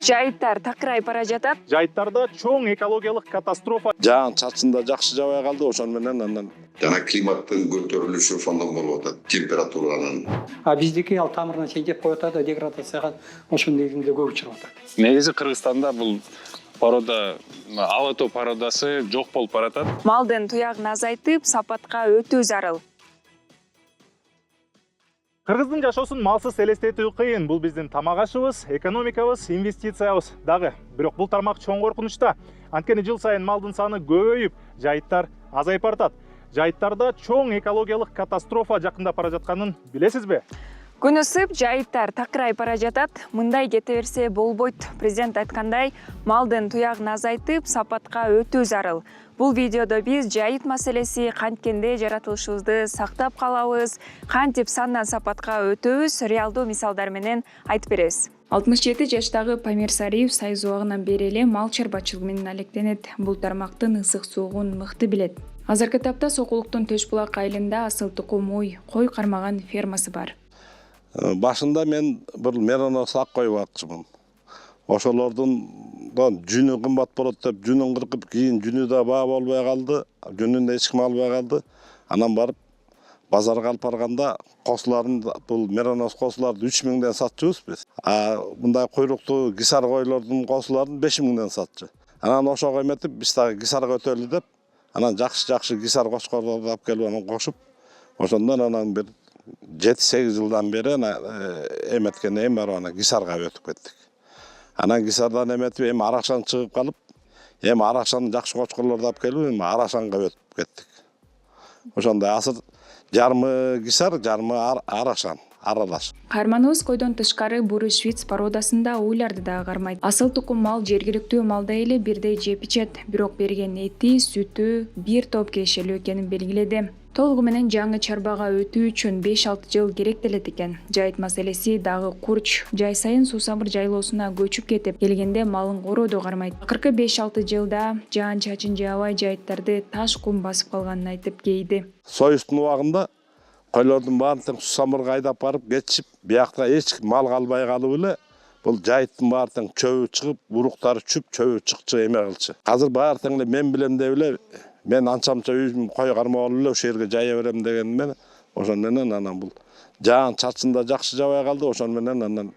Жайыттар такырайып бара жатат. Жайыттарда чоң экологиялык катастрофа. Жаан чачында жакшы жабай калды, ошон менен андан жана климаттын көтөрүлүшү фондон болуп атат, температуранын. Биздики ал тамырына чейин коюп атат, деградацияга ошонун негизинде көп учуруп атат. Негизи Кыргызстанда бул порода, алатоо породасы жок болуп баратат. Малдын туягын азайтып, сапатка өтүү зарыл. Кыргыздын жашоосун малсыз элестетүү кыйын. Бул биздин тамак ашыбыз, экономикабыз, инвестициябыз дагы. Бирок бул тармак чоң коркунучта. Анткени жыл сайын малдын саны көбөйүп, жайыттар азайып баратат. Жайыттарда чоң экологиялык катастрофа жакындап бара жатканын билесизби? Күн ысып, жайыттар такырайып бара жатат. Мындай кете берсе болбойт. Президент айткандай, малдын туягын азайтып, сапатка өтүү зарыл. Бул видеодо биз жайыт маселеси канткенде жаратылышыбызды сактап калабыз, кантип сандан сапатка өтөбүз, реалдуу мисалдар менен айтып беребиз. 67 жаштагы Памир Сариев сайыз убагынан бери эле мал чарбачылыгы менен алектенет. Бул тармактын ысык суугун мыкты билет. Азыркы тапта Сокулуктун Төшбулак айылында асыл тукум кой кармаган фермасы бар. башында мен бир меронос ак кой бакчымын. Ошолордун жүнү кымбат болот деп жүнүн кыркып, кийин жүнү да баа болбой калды, жүнүн да эч ким албай калды. Анан барып базарга алып барганда косуларын, бул меронос косуларды 3000ден сатчубуз биз. Мындай куйруктуу гисар койлордун косуларын 5000ден сатчу. Анан ошого эметип биз дагы гисарга өтөлү деп, анан жакшы гисар кочкорлорду алып келип анан кошуп, ошондон анан бир 7-8 жылдан бери эметкенден барып анан гисарга өтүп кеттик. Анан гисардан эметип эми Арашан чыгып калып, эми Арашан жакшы кочкорлорду алып келип, эми Арашанга өтүп кеттик. Ошондой асыр жармы гисар, жармы Арашан аралаш. Карманыбыз койдон тышкары буры швиц породасында уйларды дагы кармайт. Асыл тукум мал жергиликтүү малдай эле бирдей жеп ичет, бирок берген эти, сүтү бир топ кирешелүү экенин белгиледи. Толугу менен жаңы чарбага өтүү үчүн 5-6 жыл керек делет экен. Жайыт маселеси дагы курч. Жай сайын суусабыр жайлоосуна көчүп кетип, келгенде малын корооду кармайт. Акыркы 5-6 жылда жаан чачын жаабай жайыттарды таш кум басып калганын айтып кейди. Союздун убагында койлордун баарын тең суусамырга айдап барып кетишип, биякта эч мал калбай калып эле бул жайыттын баары тең чөбү чыгып, уруктары чүп, чөбү чыкчы эме кылчы. Азыр баары тең эле мен билем деп эле мен анча-мынча үйүм кой кармап алып эле ошол жерге жая берем деген менен, ошон менен анан бул жаан чачында жакшы жабай калды, ошон менен анан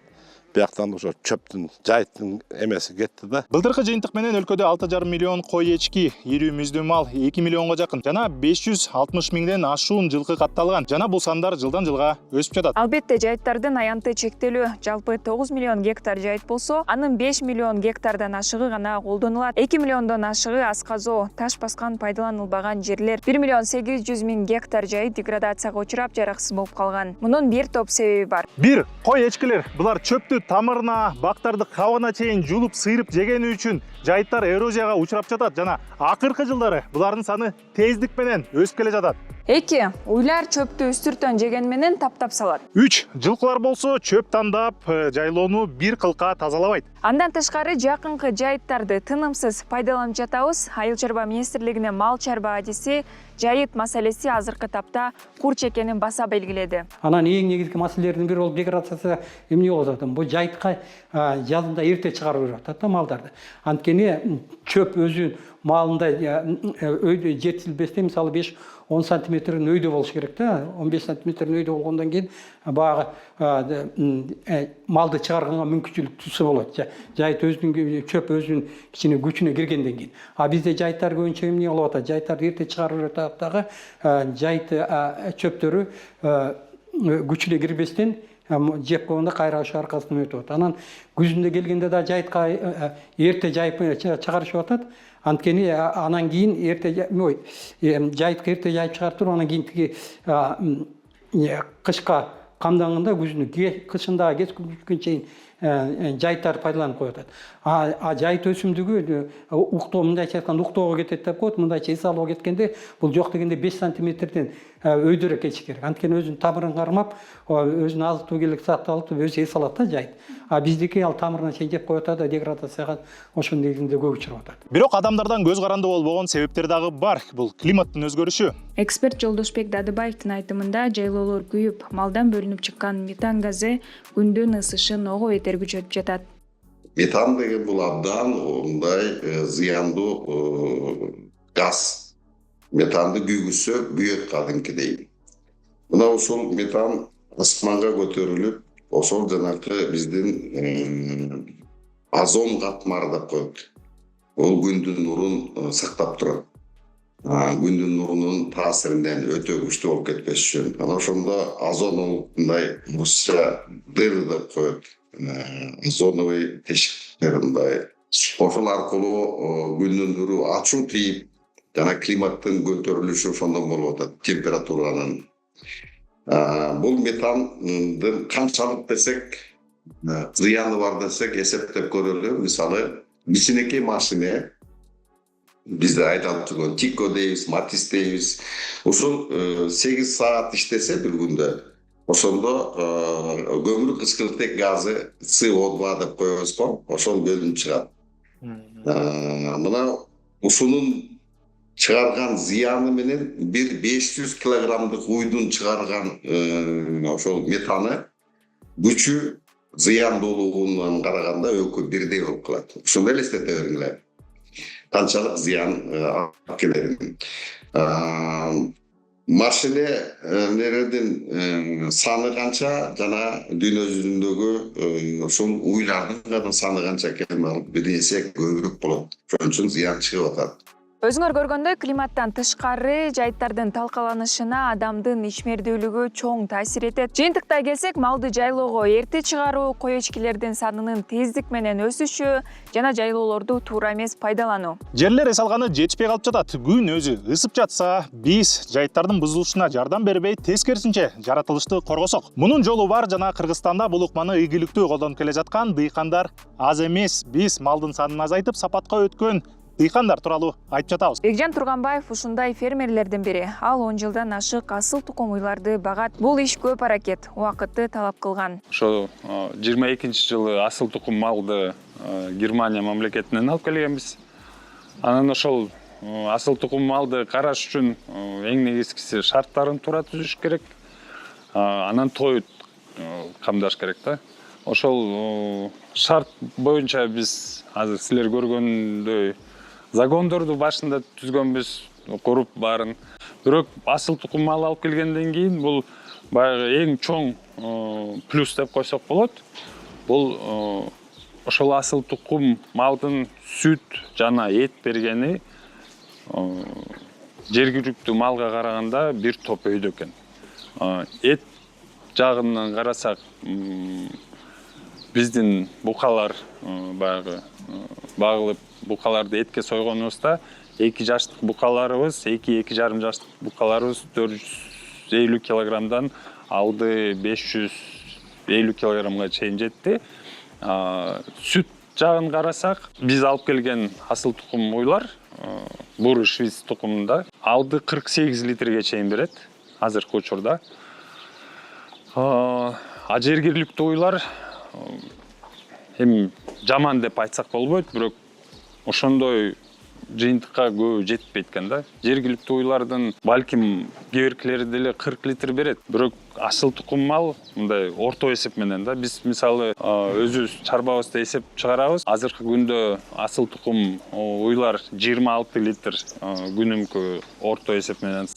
бияктан ошо чөптүн, жайыттын эмеси кетти да. Былтыркы жыйынтык менен өлкөдө 6,5 миллион кой эчки, ирүү мүздүү мал 2 миллионго жакын жана 560 миңден ашуун жылкы катталган. Жана бул сандар жылдан жылга өсүп жатат. Албетте жайыттардын аянты чектелүү. Жалпы 9 миллион гектар жайыт болсо, анын 5 миллион гектардан ашыгы гана колдонулат. 2 миллиондон ашыгы асказоо, таш баскан пайдаланылбаган жерлер. 1 миллион 800 миң гектар жайыт деградацияга учурап жараксыз болуп калган. Мунун бир топ себеби бар. Бир, кой эчкилер. Булар чөптү тамырына, бактарды кабына чейин жулуп, сыйрып жегени үчүн жайыттар эрозияга учурап жатат жана акыркы жылдары булардын саны тездик менен өсүп келе жатат. 2. Уйлар чөптү үстүртөн жеген менен таптап салат. 3. Жылкылар болсо чөп тандап, жайлоону бир кылка тазалабайт. Андан тышкары жакынкы жайыттарды тынымсыз пайдаланып жатабыз. Айыл чарба министрлигинин мал чарба адиси жайыт маселеси азыркы тапта курч экенин баса белгиледи. Анан эң негизги маселелердин бири болуп деградация эмне болуп атат? Бул жайытка жазында эрте чыгарып жатат да малдарды. Анткени чөп өзүнүн малында өйдө жетилбестен мисалы 5-10 сантиметрдин өйдө болуш керек да. 15 сантиметрдин өйдө болгондон кийин баягы малды чыгарганга мүмкүнчүлүк болот. Жайыт өзүнүн чөп өзүнүн ичине күчүнө киргенден кийин. Бизде жайыттар көбүнчө эмне болуп атат? Жайыттарды эрте чыгарып жатат дагы жайыт чөптөрү күчүнө кирбестен жеп койгондо кайра ошо аркасынан өтүп атат. Анан күзүндө келгенде да жайытка эрте жайып чыгарышып атат. Анткени анан кийин жайытка эрте жайып чыгарып туруп, анан кийин тиги кышка камданганда күзүнө кышында кеч күнгө чейин жайыттарды пайдаланып коюп атат. Жайыт өсүмдүгү уктоо, мындайча айтканда уктоого кетет деп коет. Мындайча эс алууга кеткенде бул жок дегенде 5 сантиметрден өйдөрөөк кетиш керек. Анткени өзүнүн тамырын кармап, өзүнүн азык түгүлүк сакталып, өзү эс алат да жайыт. Биздики ал тамырына чейин жеп коюп атат, деградацияга ошонун негизинде көп учуруп атат. Бирок адамдардан көз каранды болбогон себептер дагы бар. Бул климаттын өзгөрүшү. Эксперт Жолдошбек Дадыбаевдин айтымында жайлоолор күйүп, малдан бөлүнүп чыккан метан газы күндүн ысышын ого бетер күчөтүп жатат. Метан деген бул абдан ондай зыяндуу газ. Метанды күйгүзсө күйөт кадимкидей. Мына ушул метан асманга көтөрүлүп, ошол жанакы биздин озон катмары деп коет. Ол күндүн нурун сактап турат. Күндүн нурунун таасиринен өтө күчтүү болуп кетпеш үчүн. Анан ошондо озон мындай русча дыры деп коет. Озоновый тешиктериндай. Ошол аркылуу күндүн нуру ачуу тийип, жана климаттын көтөрүлүшү ошондон болуп атат, температуранын. Бул метандын канчалык десек, зыяны бар десек эсептеп көрөлү. Мисалы, кичинекей машина, бизде айдалып жүргөн Тико дейбиз, Матис дейбиз. Ушул 8 саат иштесе бир күндө, ошондо көмүр кычкылтек газы CO2 деп коебуз го, ошол бөлүнүп чыгат. Мына ушунун чыгарган зыяны менен бир 500 килограммдык уйдун чыгарган ошол метаны күчү зыяндуулугунан караганда экөө бирдей болуп калат. Ошондо элестете бериңилер. Канчалык зыян алып келерин. Машинелердин саны канча жана дүйнө жүзүндөгү ошол уйлардын саны канча экени бир эсе көбүрөөк болот. Ошон үчүн зыян чыгып атат. Өзүңөр көргөндөй, климаттан тышкары жайыттардын талкаланышына адамдын ишмердүүлүгү чоң таасир этет. Жыйынтыктай келсек, малды жайлоого эрте чыгаруу, кой эчкилердин санынын тездик менен өсүшү жана жайлоолорду туура эмес пайдалануу. Жерлер эс алганы жетишпей калып жатат. Күн өзү ысып жатса, биз жайыттардын бузулушуна жардам бербей, тескерисинче жаратылышты коргосок. Мунун жолу бар жана Кыргызстанда бул ыкманы ийгиликтүү колдонуп келе жаткан дыйкандар аз эмес. Биз малдын санын азайтып, сапатка өткөн дыйкандар тууралуу айтып жатабыз. Бекжан Турганбаев ушундай фермерлердин бири. Ал 10 жылдан ашык асыл тукум уйларды багат. Бул иш көп аракет, убакытты талап кылган. Ошо 22-жылы асыл тукум малды Германия мамлекетинен алып келгенбиз. Анан ошол асыл тукум малды караш үчүн эң негизгиси шарттарын туура түзүш керек. Анан тоют камдаш керек да. Ошол шарт боюнча биз азыр силер көргөндөй загондорду башында түзгөнбүз, куруп баарын. Бирок асыл тукум мал алып келгенден кийин бул баягы эң чоң плюс деп койсок болот. Бул ошол асыл тукум малдын сүт жана эт бергени жергиликтүү малга караганда бир топ өйдө экен. Эт жагынан карасак, биздин букалар баягы багылып букаларды этке сойгонубузда 2 жаштык букаларыбыз, 2-2,5 жаштык букаларыбыз 450 килограммдан алды 550 килограммга чейин жетти. Сүт жагын карасак, биз алып келген асыл тукум уйлар буры швиц тукумунда алды 48 литрге чейин берет азыркы учурда. Жергиликтүү уйлар эми жаман деп айтсак болбойт, бирок ошондой жыйынтыкка көбү жетпейт экен да. Жергиликтүү уйлардын балким кеберкилери деле 40 литр берет. Бирок асыл тукум мал мындай орто эсеп менен да. Биз мисалы өзүбүз чарбабызда эсеп чыгарабыз. Азыркы күндө асыл тукум уйлар 26 литр күнүмкү орто эсеп менен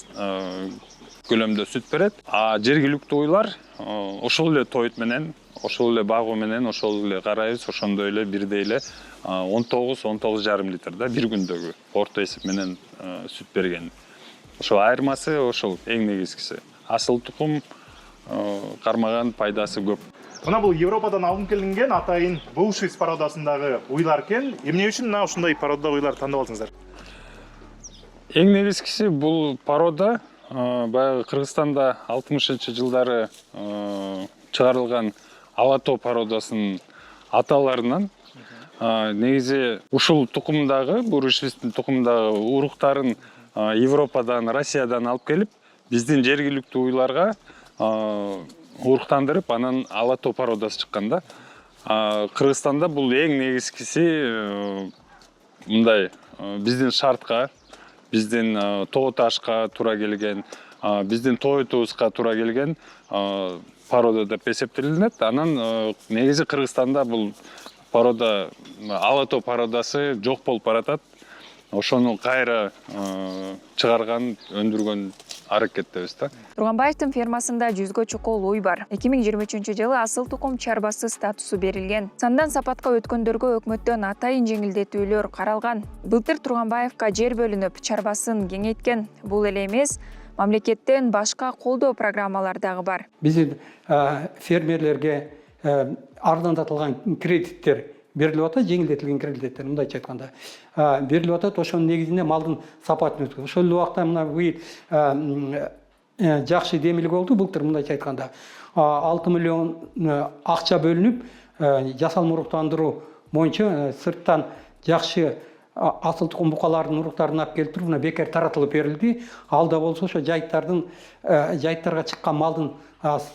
көлөмдө сүт берет. Жергиликтүү уйлар ошол эле тоют менен, ошол эле багуу менен, ошол эле карайбыз, ошондой эле бирдей эле 19-19,5 литр да бир күндөгү орто эсеп менен сүт берген. Ошол айырмасы ошол эң негизгиси. Асыл тукум кармаган пайдасы көп. Мына бул Европадан алынып келинген атайын Булшиц породасындагы уйлар экен. Эмне үчүн мына ушундай порода уйлар тандап алдыңыздар? Эң негизгиси бул порода баягы Кыргызстанда 60-жылдары чыгарылган Алато породасынын аталарынан негизи ушул тукумдагы, буры швицтин тукумдагы уруктарын Европадан, Россиядан алып келип, биздин жергиликтүү уйларга уруктандырып, анан Алато породасы чыккан да. Кыргызстанда бул эң негизгиси мындай биздин шартка, биздин тоо ташка туура келген, биздин тоютубузга туура келген порода деп эсептелинет. Анан негизи Кыргызстанда бул порода, ала тоо породасы жок болуп баратат. Ошону кайра чыгарган, өндүргөн аракеттебиз да. Турганбаевдин фермасында 100гө чукул уй бар. 2023-жылы асыл тукум чарбасы статусу берилген. Сандан сапатка өткөндөргө өкмөттөн атайын жеңилдетүүлөр каралган. Былтыр Турганбаевка жер бөлүнүп, чарбасын кеңейткен. Бул эле эмес, мамлекеттен башка колдоо программалар дагы бар. Биздин фермерлерге арзандатылган кредиттер берилип атат, жеңилдетилген кредиттер, мындайча айтканда. Берилип атат, ошонун негизинде малдын сапатын өткөрүп. Ошол эле убакта мына быйыл жакшы демилик болду, былтыр мындайча айтканда 6 миллион акча бөлүнүп, жасалма уруктандыруу боюнча сырттан жакшы асыл тукум букалардын уруктарын алып келип туруп, мына бекер таратылып берилди. Алда болсо ошо жайыттарга чыккан малдын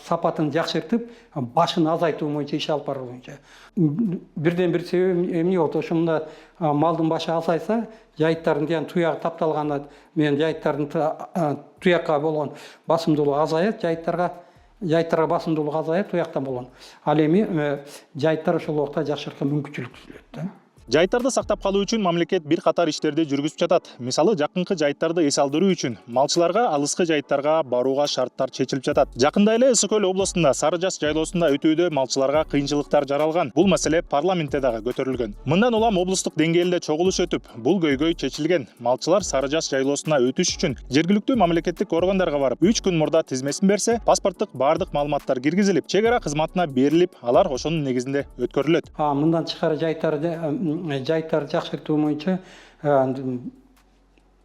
сапатын жакшыртып, башын азайтуу боюнча иш алып баруу боюнча. Бирден бир себеби эмне болот? Ошондо малдын башы азайса, жайыттардын деген туягы тапталганда менен жайыттардын туякка болгон басымдуулугу азаят, жайыттарга басымдуулугу азаят туяктан болгон. Ал эми жайыттар ошол убакта жакшыртка мүмкүнчүлүк түзүлөт да. Жайыттарды сактап калуу үчүн мамлекет бир катар иштерди жүргүзүп жатат. Мисалы, жакынкы жайыттарды эс алдыруу үчүн малчыларга алыскы жайыттарга барууга шарттар чечилип жатат. Жакында эле Ысык Көл облусунда Сары Жаш жайлоосунда өтүүдө малчыларга кыйынчылыктар жаралган. Бул маселе парламентте дагы көтөрүлгөн. Мындан улам облустук деңгээлде чогулуш өтүп, бул көйгөй чечилген. Малчылар Сары Жаш жайлоосуна өтүш үчүн жергиликтүү мамлекеттик органдарга барып, 3 күн мурда тизмесин берсе, паспорттук бардык маалыматтар киргизилип, чек ара кызматына берилип, алар ошонун негизинде өткөрүлөт. Мындан тышкары жайыттарды жакшыртуу боюнча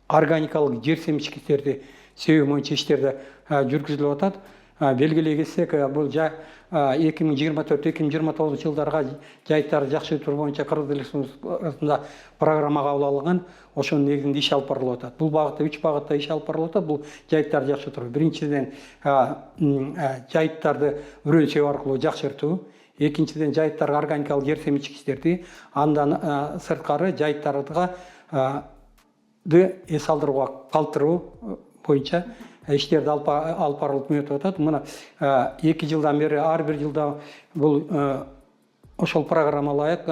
органикалык жер семичкичтерди себүү боюнча иштерди жүргүзүлүп атат. Белгилей кетсек, бул 2024-2029 жылдарга жайыттарды жакшыртуу боюнча Кыргыз Республикасында программа кабыл алынган. Ошонун негизинде иш алып барылып атат. Бул багытта 3 багытта иш алып барылып атат. Бул жайыттарды жакшыртуу. Биринчиден, жайыттарды өрөөн себүү аркылуу жакшыртуу. Экинчиден, жайыттарга органикалык жер семичкичтерди, андан сырткары жайыттарга эс алдырууга калтыруу боюнча иштерди алып барылып өтүп атат. Мына 2 жылдан бери ар бир жылда бул ошол программа ылайык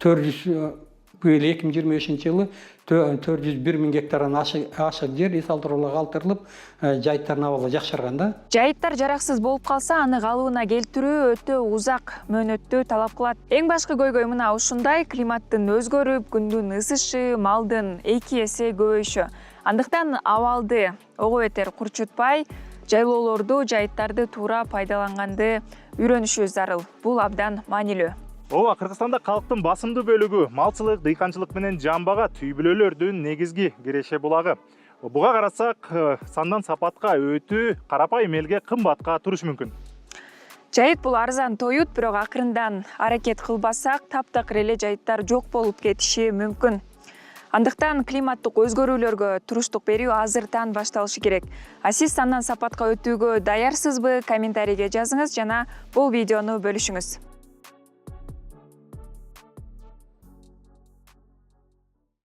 400 быйыл 2025-жылы 401 миң гектардан ашык жер эс алдырууга калтырылып, жайыттардын абалы жакшырган да. Жайыттар жараксыз болуп калса, аны калыбына келтирүү өтө узак мөөнөттү талап кылат. Эң башкы көйгөй мына ушундай: климаттын өзгөрүп, күндүн ысышы, малдын 2 эсе көбөйүшү. Андыктан абалды ого бетер курчутпай, жайлоолорду, жайыттарды туура пайдаланганды үйрөнүшүбүз зарыл. Бул абдан маанилүү. Ооба, Кыргызстанда калктын басымдуу бөлүгү малчылык, дыйканчылык менен жамбагат үй бүлөлөрдүн негизги киреше булагы. Буга карасак, сандан сапатка өтүү карапайым элге кымбатка турушу мүмкүн. Жайыт бул арзан тоют, бирок акырындан аракет кылбасак, таптакыр эле жайыттар жок болуп кетиши мүмкүн. Андыктан климаттык өзгөрүүлөргө туруштук берүү азыртан башталышы керек. А сиз сандан сапатка өтүүгө даярсызбы? Комментарийге жазыңыз жана бул видеону бөлүшүңүз.